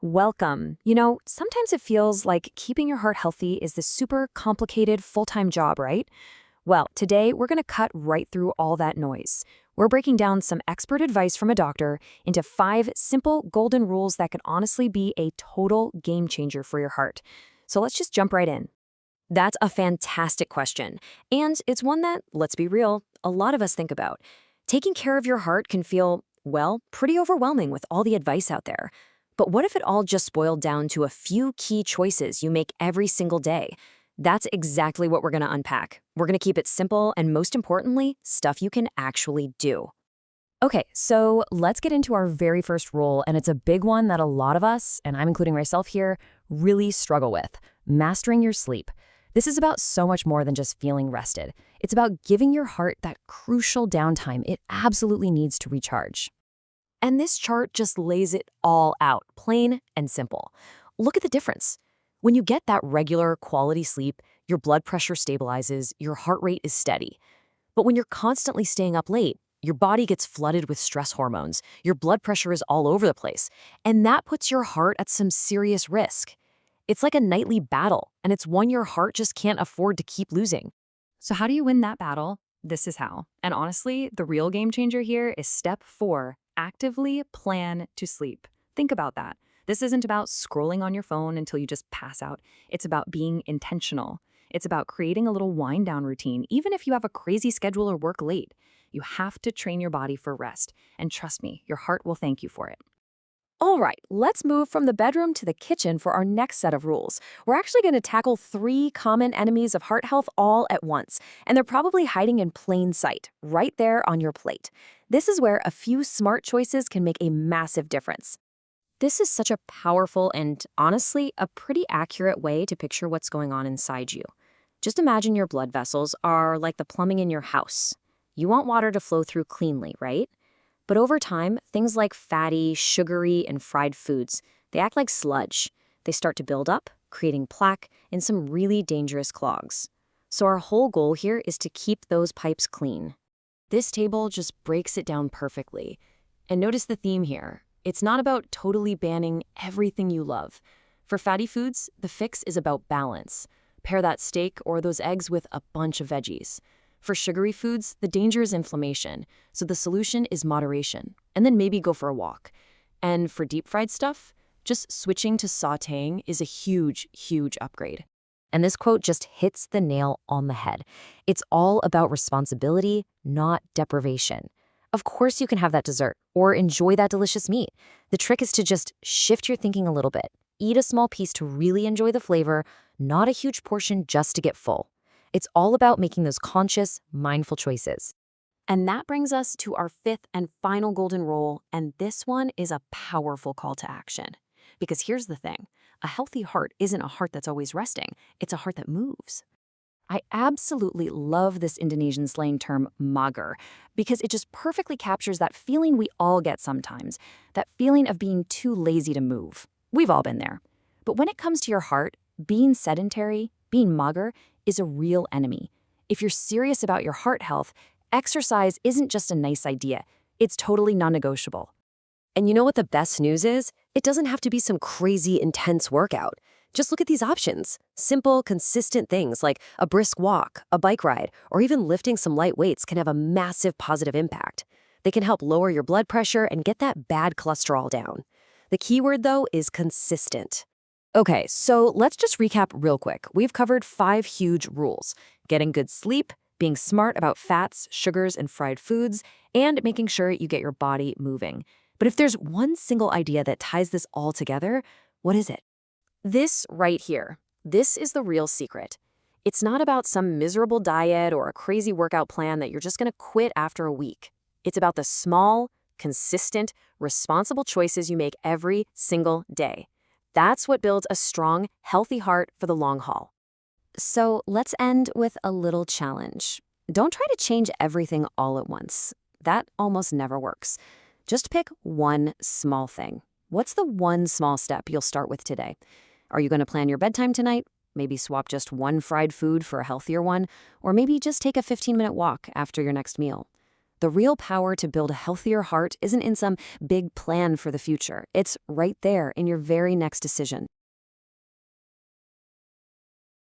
Welcome. Sometimes it feels like keeping your heart healthy is this super complicated full-time job, right? Well, today we're going to cut right through all that noise. We're breaking down some expert advice from a doctor into 5 simple golden rules that could honestly be a total game changer for your heart. So let's just jump right in. That's a fantastic question. And it's one that, let's be real, a lot of us think about. Taking care of your heart can feel, well, pretty overwhelming with all the advice out there. But what if it all just boiled down to a few key choices you make every single day? That's exactly what we're going to unpack. We're going to keep it simple and, most importantly, stuff you can actually do. Okay, so let's get into our very first rule, and it's a big one that a lot of us, and I'm including myself here, really struggle with: mastering your sleep. This is about so much more than just feeling rested. It's about giving your heart that crucial downtime it absolutely needs to recharge. And this chart just lays it all out, plain and simple. Look at the difference. When you get that regular quality sleep, your blood pressure stabilizes, your heart rate is steady. But when you're constantly staying up late, your body gets flooded with stress hormones, your blood pressure is all over the place, and that puts your heart at some serious risk. It's like a nightly battle, and it's one your heart just can't afford to keep losing. So how do you win that battle? This is how. And honestly, the real game changer here is step 4, actively plan to sleep. Think about that. This isn't about scrolling on your phone until you just pass out. It's about being intentional. It's about creating a little wind down routine, even if you have a crazy schedule or work late. You have to train your body for rest. And trust me, your heart will thank you for it. All right, let's move from the bedroom to the kitchen for our next set of rules. We're actually going to tackle 3 common enemies of heart health all at once, and they're probably hiding in plain sight, right there on your plate. This is where a few smart choices can make a massive difference. This is such a powerful and, honestly, a pretty accurate way to picture what's going on inside you. Just imagine your blood vessels are like the plumbing in your house. You want water to flow through cleanly, right? But over time, things like fatty, sugary, and fried foods, they act like sludge. They start to build up, creating plaque and some really dangerous clogs. So our whole goal here is to keep those pipes clean. This table just breaks it down perfectly. And notice the theme here. It's not about totally banning everything you love. For fatty foods, the fix is about balance. Pair that steak or those eggs with a bunch of veggies. For sugary foods, the danger is inflammation, so the solution is moderation, and then maybe go for a walk. And for deep-fried stuff, just switching to sautéing is a huge, huge upgrade. And this quote just hits the nail on the head. It's all about responsibility, not deprivation. Of course you can have that dessert or enjoy that delicious meat. The trick is to just shift your thinking a little bit. Eat a small piece to really enjoy the flavor, not a huge portion just to get full. It's all about making those conscious, mindful choices. And that brings us to our 5th and final golden rule, and this one is a powerful call to action. Because here's the thing, a healthy heart isn't a heart that's always resting, it's a heart that moves. I absolutely love this Indonesian slang term, mager, because it just perfectly captures that feeling we all get sometimes, that feeling of being too lazy to move. We've all been there. But when it comes to your heart, being sedentary, being mager, is a real enemy. If you're serious about your heart health, exercise isn't just a nice idea. It's totally non-negotiable. And you know what the best news is? It doesn't have to be some crazy, intense workout. Just look at these options. Simple, consistent things like a brisk walk, a bike ride, or even lifting some light weights can have a massive positive impact. They can help lower your blood pressure and get that bad cholesterol down. The key word, though, is consistent. Okay, so let's just recap real quick. We've covered 5 huge rules: getting good sleep, being smart about fats, sugars, and fried foods, and making sure you get your body moving. But if there's one single idea that ties this all together, what is it? This right here. This is the real secret. It's not about some miserable diet or a crazy workout plan that you're just going to quit after a week. It's about the small, consistent, responsible choices you make every single day. That's what builds a strong, healthy heart for the long haul. So let's end with a little challenge. Don't try to change everything all at once. That almost never works. Just pick one small thing. What's the one small step you'll start with today? Are you going to plan your bedtime tonight? Maybe swap just one fried food for a healthier one, or maybe just take a 15-minute walk after your next meal. The real power to build a healthier heart isn't in some big plan for the future. It's right there in your very next decision.